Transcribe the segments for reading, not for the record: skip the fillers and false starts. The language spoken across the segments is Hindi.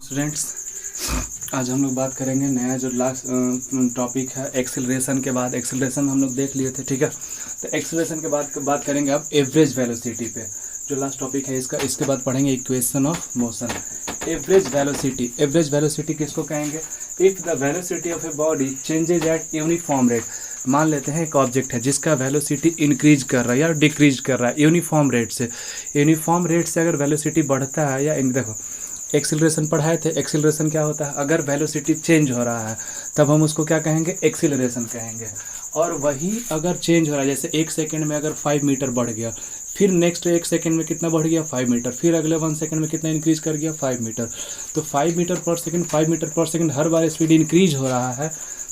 स्टूडेंट्स, आज हम लोग बात करेंगे नया जो लास्ट टॉपिक है एक्सेलरेशन के बाद। एक्सेलरेशन हम लोग देख लिए थे, ठीक है। तो एक्सेलरेशन के बाद बात करेंगे अब एवरेज वेलोसिटी पे, जो लास्ट टॉपिक है इसका। इसके बाद पढ़ेंगे equation of motion. Average velocity, average velocity किसको कहेंगे? If the velocity of a body changes eight uniform rate. मान लेते हैं एक ऑब्जेक्ट है जिसका वेलोसिटी इंक्रीज कर रहा है या डिक्रीज कर रहा है यूनिफॉर्म रेट से। यूनिफॉर्म रेट से अगर वेलोसिटी बढ़ता है या देखो एक्सीलरेशन पढ़ाए थे, एक्सीलरेशन क्या होता है? अगर वेलोसिटी चेंज हो रहा है तब हम उसको क्या कहेंगे? एक्सीलरेशन कहेंगे। और वही अगर चेंज हो रहा है, जैसे 1 सेकंड में अगर 5 मीटर बढ़ गया, फिर नेक्स्ट 1 सेकंड में कितना बढ़ गया? 5 मीटर, फिर अगले 1 सेकंड में कितना इंक्रीज कर गया? 5 मीटर। तो 5 मीटर पर सेकंड, 5 मीटर पर सेकंड हर बार स्पीड इंक्रीज हो रहा है।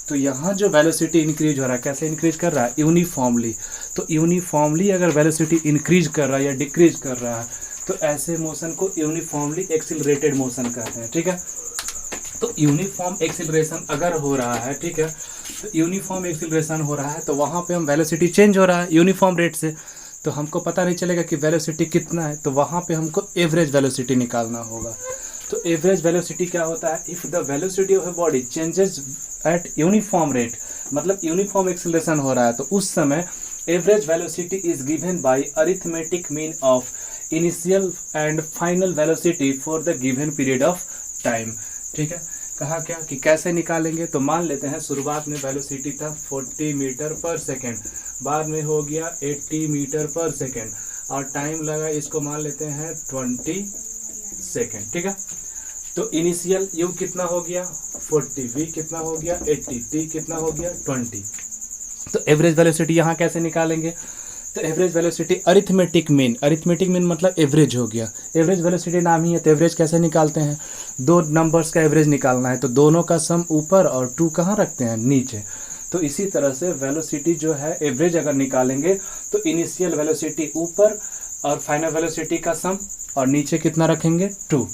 तो यहाँ जो वेलोसिटी इंक्रीज हो रहा है, कैसे इंक्रीज कर रहा है? यूनिफॉर्मली। तो यूनिफॉर्मली अगर वेलोसिटी इंक्रीज कर रहा है या डिक्रीज कर रहा है तो ऐसे मोशन को यूनिफॉर्मली एक्सिलरेटेड मोशन कहते हैं, ठीक है। तो यूनिफॉर्म एक्सिलरेशन अगर हो रहा है, ठीक है, तो यूनिफॉर्म एक्सिलरेशन हो रहा है तो वहाँ पे हम वेलोसिटी चेंज हो रहा है यूनिफॉर्म रेट से, तो हमको पता नहीं चलेगा कि वेलोसिटी कितना है। तो वहाँ पे हमको एवरेज वेलोसिटी निकालना होगा। तो एवरेज वेलोसिटी क्या होता है? If the velocity of a body changes at uniform rate, मतलब यूनिफॉर्म एक्सिलरेशन हो रहा है, तो उस समय average velocity is given bye arithmetic mean of initial and final velocity for the given period of time, ठीक है। कहा क्या कि कैसे निकालेंगे? तो मान लेते हैं शुरुआत में वेलोसिटी था 40 मीटर पर सेकेंड, बाद में हो गया 80 मीटर पर सेकेंड, और टाइम लगा इसको मान लेते हैं 20 सेकेंड, ठीक है। तो इनिशियल यू कितना हो गया? 40, वी कितना हो गया? 80, टी कितना हो गया? 20। तो एवरेज वेलोसिटी यहाँ कैसे निकालेंगे? तो average velocity arithmetic mean, arithmetic mean मतलब एवरेज हो गया। एवरेज वेलोसिटी नाम ही है, तो एवरेज कैसे निकालते हैं? दो नंबर्स का एवरेज निकालना है तो दोनों का सम ऊपर और 2 कहाँ रखते हैं? नीचे। तो इसी तरह से वेलोसिटी जो है एवरेज अगर निकालेंगे तो इनिशियल वेलोसिटी ऊपर और फाइनल वेलोसिटी का सम, और नीचे कितना रखेंगे? 2।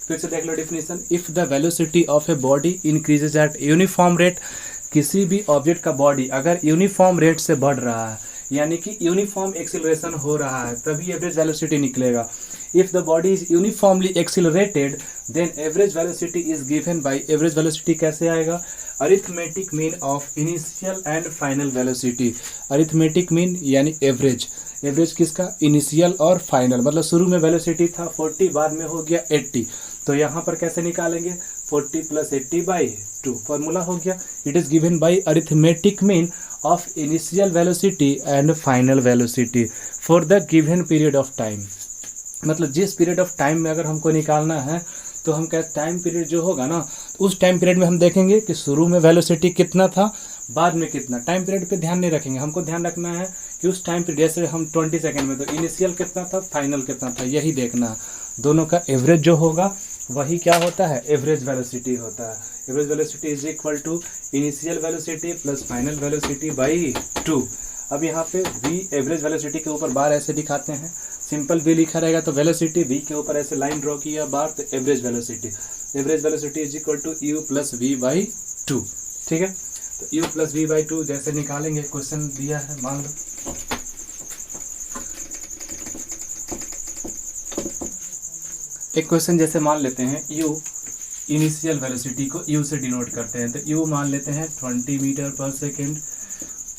फिर से देख लो definition. If the velocity of a body increases at uniform rate, किसी भी ऑब्जेक्ट का बॉडी अगर यूनिफॉर्म रेट से बढ़ रहा है, यानी कि यूनिफॉर्म एक्सिलरेशन हो रहा है, तभी एवरेज वेलोसिटी निकलेगा। If the body is uniformly accelerated then average velocity is given by, average velocity कैसे आएगा? Arithmetic mean of initial and final velocity. Arithmetic mean यानी एवरेज, एवरेज किसका? इनिशियल और फाइनल। मतलब शुरू में वेलोसिटी था 40, बाद में हो गया 80, तो यहाँ पर कैसे निकालेंगे? 40 + 80/2 फॉर्मूला हो गया। It is given bye arithmetic mean of initial velocity and final velocity for the given period of time. मतलब जिस पीरियड ऑफ टाइम में अगर हमको निकालना है तो हम क्या टाइम पीरियड जो होगा ना, उस टाइम पीरियड में हम देखेंगे कि शुरू में वेलोसिटी कितना था, बाद में कितना। टाइम पीरियड पे ध्यान नहीं रखेंगे, हमको ध्यान रखना है कि उस टाइम पीरियड, जैसे हम 20 सेकेंड में, तो इनिशियल कितना था, फाइनल कितना था, यही देखना है। दोनों का एवरेज जो होगा वही क्या होता है? एवरेज वेलोसिटी होता है। Average velocity is equal to initial velocity plus final velocity by 2। अब यहाँ पे v एवरेज वेलोसिटी के ऊपर बार ऐसे दिखाते हैं, सिंपल v लिखा रहेगा तो वेलोसिटी, v के ऊपर ऐसे लाइन ड्रॉ किया बार, तो average velocity. Average velocity is equal to u + v/2, ठीक है। तो u + v/2 जैसे निकालेंगे, क्वेश्चन दिया है, मान लो एक क्वेश्चन जैसे मान लेते हैं u, इनिशियल वेलोसिटी को u से डिनोट करते हैं, तो u मान लेते हैं 20 मीटर पर सेकेंड।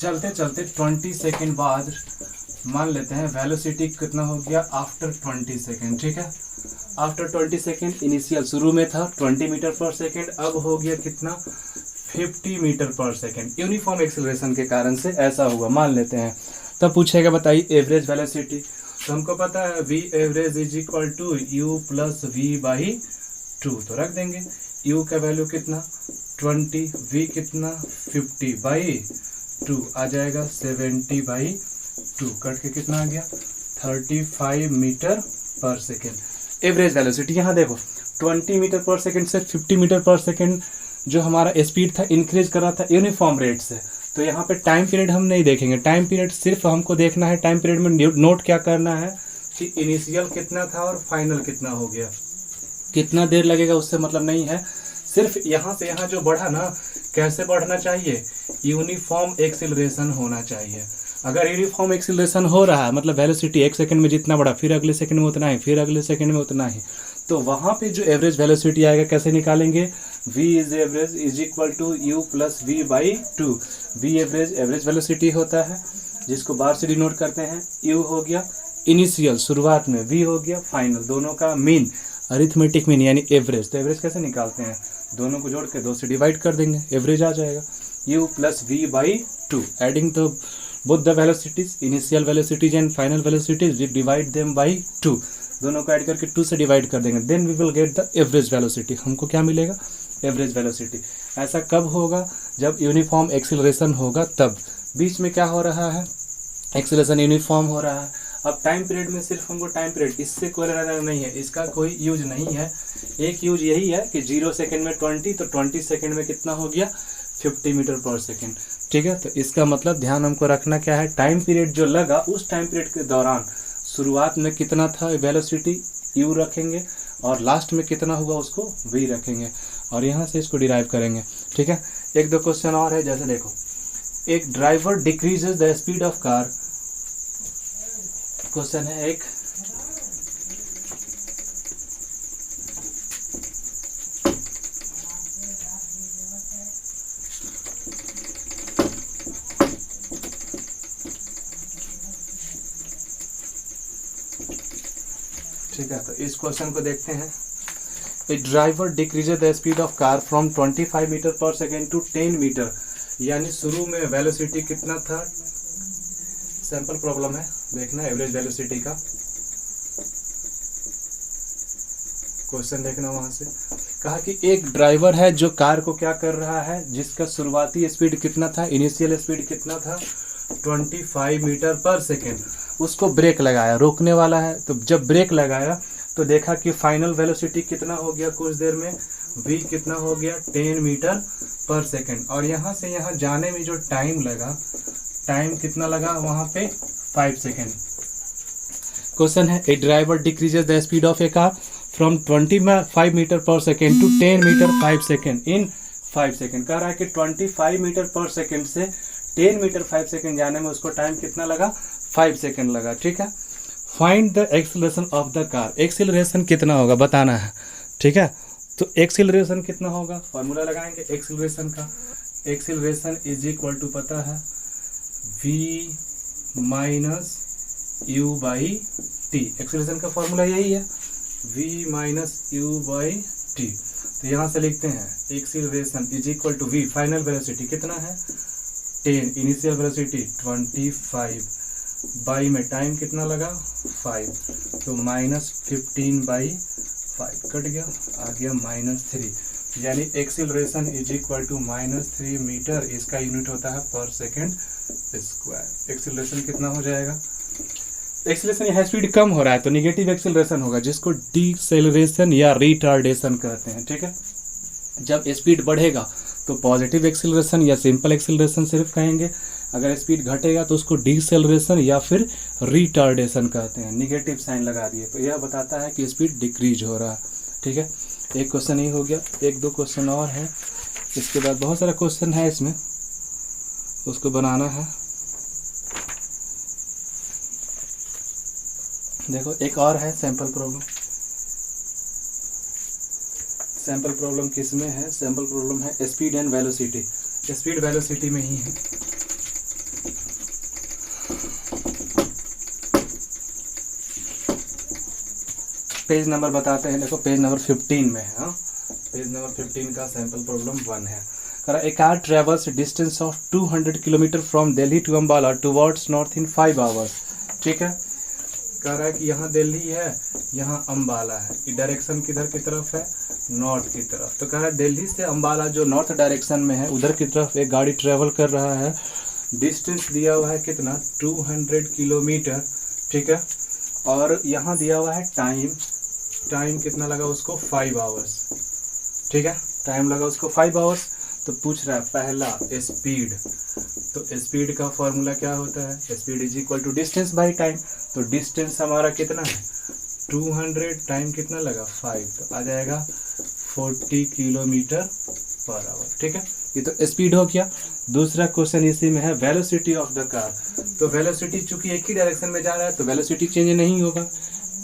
चलते चलते 20 सेकेंड बाद मान लेते हैं वेलोसिटी कितना हो गया? आफ्टर 20 सेकेंड, ठीक है। आफ्टर 20 सेकेंड इनिशियल शुरू में था 20 मीटर पर सेकेंड, अब हो गया कितना? 50 metre per second. Uniform acceleration के कारण से ऐसा हुआ, मान लेते हैं। तब पूछेगा बताइए एवरेज वेलोसिटी, तो हमको पता है v average is equal to u + v/2, तो रख देंगे। u का वैल्यू कितना? 20, v कितना? 50/2 आ जाएगा 70/2, कट के कितना आ गया? 35 metre per second. Average velocity यहाँ देखो 20 मीटर पर सेकेंड से 50 मीटर पर सेकेंड जो हमारा स्पीड था इंक्रीज कर रहा था यूनिफॉर्म रेट से। तो यहाँ पे टाइम पीरियड हम नहीं देखेंगे, टाइम पीरियड सिर्फ हमको देखना है, टाइम पीरियड में नोट क्या करना है कि इनिशियल कितना था और फाइनल कितना हो गया। कितना देर लगेगा उससे मतलब नहीं है, सिर्फ यहाँ से यहाँ जो बढ़ा ना, कैसे बढ़ना चाहिए? यूनिफॉर्म एक्सिलरेशन होना चाहिए। अगर यूनिफॉर्म एक्सीलरेशन हो रहा है मतलब वेलोसिटी एक सेकंड में जितना बड़ा, फिर अगले सेकंड में उतना ही, फिर अगले सेकंड में उतना ही, तो वहाँ पे जो एवरेज वेलोसिटी आएगा कैसे निकालेंगे, v is average is equal to u plus v by two. V average average velocity होता है जिसको बार से डिनोट करते हैं, u हो गया इनिशियल शुरुआत में, v हो गया फाइनल, दोनों का मीन अरिथमेटिक मीन यानी एवरेज। तो एवरेज कैसे निकालते हैं, दोनों को जोड़ के 2 से डिवाइड कर देंगे, एवरेज आ जाएगा u plus v by two. Adding the both the velocities, initial velocities and final velocities, we divide them by 2, दोनों को ऐड करके 2 से डिवाइड कर देंगे, then we will get the average velocity। हमको क्या मिलेगा, एवरेज वेलोसिटी। ऐसा कब होगा, जब यूनिफॉर्म एक्सीलरेशन होगा तब। बीच में क्या हो रहा है, एक्सीलरेशन यूनिफॉर्म हो रहा है। अब टाइम पीरियड में सिर्फ हमको टाइम पीरियड, इससे कोई लेना नहीं है, इसका कोई यूज नहीं है। एक यूज यही है कि 0 सेकेंड में 20, तो 20 सेकेंड में कितना हो गया 50 मीटर पर सेकेंड, ठीक है। तो इसका मतलब ध्यान हमको रखना क्या है, टाइम पीरियड जो लगा उस टाइम पीरियड के दौरान शुरुआत में कितना था वेलोसिटी u रखेंगे और लास्ट में कितना हुआ उसको v रखेंगे और यहाँ से इसको डिराइव करेंगे, ठीक है। एक दो क्वेश्चन और है, जैसे देखो, एक driver decreases the speed of car, question है एक, ठीक है। तो इस क्वेश्चन को देखते हैं। A driver decreases the speed of car from 25 metre per second to 10 metre, यानी शुरू में वेलोसिटी कितना था, सैंपल प्रॉब्लम है, देखना एवरेज वेलोसिटी का क्वेश्चन देखना। वहां से कहा कि एक ड्राइवर है जो कार को क्या कर रहा है, जिसका शुरुआती स्पीड कितना था, इनिशियल स्पीड कितना था 25 मीटर पर सेकेंड, उसको ब्रेक लगाया, रोकने वाला है। तो जब ब्रेक लगाया तो देखा कि फाइनल वेलोसिटी कितना हो गया कुछ देर में, v कितना हो गया 10 मीटर पर सेकेंड, और यहाँ से यहाँ जाने में जो टाइम लगा, टाइम कितना लगा वहाँ पे 5 सेकेंड। क्वेश्चन है, a driver decreases the speed of a car from 25 metre per second to 10 metre 5 second in 5 second. कह रहा है कि 25 मीटर पर सेकेंड से 10 मीटर 5 सेकेंड जाने में उसको टाइम कितना लगा, 5 सेकेंड लगा, ठीक है। Find the acceleration of the car, acceleration कितना होगा बताना है, ठीक है। तो एक्सीलरेशन कितना होगा, फॉर्मूला लगाएंगे एक्सीलरेशन का, एक्सीलरेशन इज इक्वल टू पता है v minus u by t, acceleration का फॉर्मूला यही है v minus u by t. तो यहाँ से लिखते हैं acceleration is equal to v, final velocity कितना है 10, इनिशियल वेलोसिटी 25, बाई में टाइम कितना लगा 5, तो -15/5 कट गया, आ गया -3, यानी acceleration is equal to -3 metre, इसका यूनिट होता है पर सेकेंड स्क्वायर। एक्सीलरेशन कितना हो जाएगा, एक्सीलरेशन यहाँ स्पीड कम हो रहा है तो निगेटिव एक्सीलरेशन होगा, जिसको डीसेलरेशन या रिटार्डेशन कहते हैं, ठीक है। जब स्पीड बढ़ेगा तो पॉजिटिव एक्सीलरेशन या सिंपल एक्सीलरेशन सिर्फ कहेंगे, अगर स्पीड घटेगा तो उसको डीसेलरेशन या फिर रिटार्डेशन कहते हैं, निगेटिव साइन लगा दिए तो यह बताता है कि स्पीड डिक्रीज हो रहा है, ठीक है। एक क्वेश्चन ही हो गया, एक दो क्वेश्चन और है, इसके बाद बहुत सारा क्वेश्चन है इसमें, उसको बनाना है। देखो एक और है सैंपल प्रॉब्लम, सैंपल प्रॉब्लम किस में है, सैंपल प्रॉब्लम है speed and velocity, speed velocity में ही है। पेज नंबर बताते हैं, देखो पेज नंबर 15 में है, हाँ पेज नंबर 15 का सैंपल प्रॉब्लम 1 है। कह रहा है a car travels distance of 200 kilometre from Delhi to Ambala towards north in 5 hours, ठीक है। कह रहा है कि यहाँ दिल्ली है, यहाँ अम्बाला है, ये डायरेक्शन किधर की तरफ है, नॉर्थ की तरफ। तो कह रहा है दिल्ली से अम्बाला जो नॉर्थ डायरेक्शन में है उधर की तरफ एक गाड़ी ट्रेवल कर रहा है, डिस्टेंस दिया हुआ है कितना 200 किलोमीटर, ठीक है। और यहाँ दिया हुआ है टाइम, टाइम कितना लगा उसको 5 आवर्स, ठीक है, टाइम लगा उसको 5 आवर्स। तो पूछ रहा है पहला स्पीड, तो स्पीड का फॉर्मूला क्या होता है, speed is equal to distance by time. तो डिस्टेंस हमारा कितना है 200, टाइम कितना लगा 5, तो आ जाएगा 40 किलोमीटर पर आवर, ठीक है। ये तो स्पीड हो गया। दूसरा क्वेश्चन इसी में है वेलोसिटी ऑफ द कार। तो वेलोसिटी चूंकि एक ही डायरेक्शन में जा रहा है तो वेलोसिटी चेंज नहीं होगा,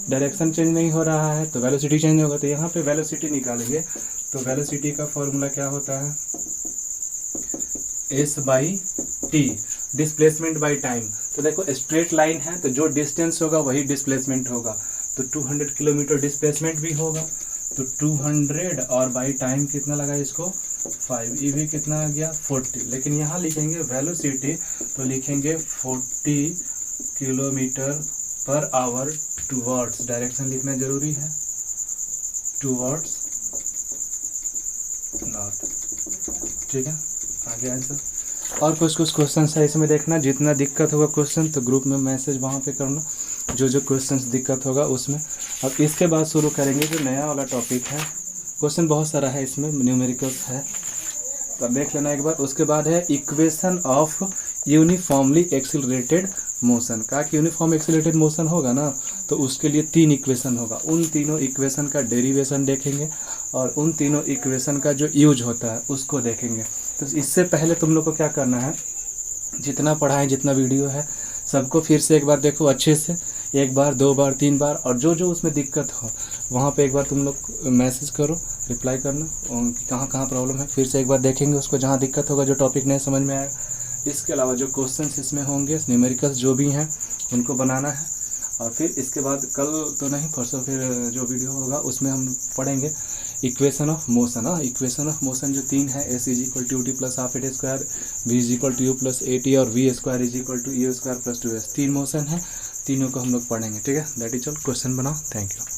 डायरेक्शन चेंज नहीं हो रहा है तो वेलोसिटी चेंज होगा। तो यहाँ पे वेलोसिटी निकालेंगे तो वेलोसिटी का फॉर्मूला क्या होता है, s by T, displacement by time. तो देखो स्ट्रेट लाइन है तो जो डिस्टेंस होगा वही डिस्प्लेसमेंट होगा, तो 200 किलोमीटर डिस्प्लेसमेंट भी होगा, तो 200 और बाई टाइम कितना लगा इसको 5, ये भी कितना आ गया 40। लेकिन यहाँ लिखेंगे वेलोसिटी तो लिखेंगे 40 kilometre per hour towards, direction लिखना जरूरी है, टूवर्ड्स नॉर्थ। ठीक है, आगे आंसर। और कुछ क्वेश्चन है इसमें देखना, जितना दिक्कत होगा क्वेश्चन तो ग्रुप में मैसेज वहाँ पे करना, जो क्वेश्चंस दिक्कत होगा उसमें। अब इसके बाद शुरू करेंगे जो नया वाला टॉपिक है, क्वेश्चन बहुत सारा है इसमें, न्यूमेरिकल्स है तो देख लेना एक बार। उसके बाद है equation of uniformly accelerated motion. कहा कि यूनिफॉर्म एक्सिलरेटेड मोशन होगा ना तो उसके लिए 3 इक्वेशन होगा, उन तीनों इक्वेशन का डेरिवेशन देखेंगे और उन तीनों इक्वेशन का जो यूज होता है उसको देखेंगे। तो इससे पहले तुम लोग को क्या करना है, जितना पढ़ा है जितना वीडियो है सबको फिर से एक बार देखो अच्छे से, 1 बार 2 बार 3 बार, और जो उसमें दिक्कत हो वहाँ पे एक बार तुम लोग मैसेज करो, रिप्लाई करना कि कहाँ कहाँ प्रॉब्लम है, फिर से एक बार देखेंगे उसको जहाँ दिक्कत होगा, जो टॉपिक नहीं समझ में आया। इसके अलावा जो क्वेश्चंस इसमें होंगे न्यूमेरिकल्स जो भी हैं उनको बनाना है, और फिर इसके बाद कल तो नहीं परसों फिर जो वीडियो होगा उसमें हम पढ़ेंगे equation of motion. Equation of motion जो 3 है, s is equal to t plus half at square, v is equal to u plus a t और v square is equal to u square plus 2s, 3 motion है, तीनों को हम लोग पढ़ेंगे। ठीक है, दैट इज ऑल। क्वेश्चन बनाओ। Thank you.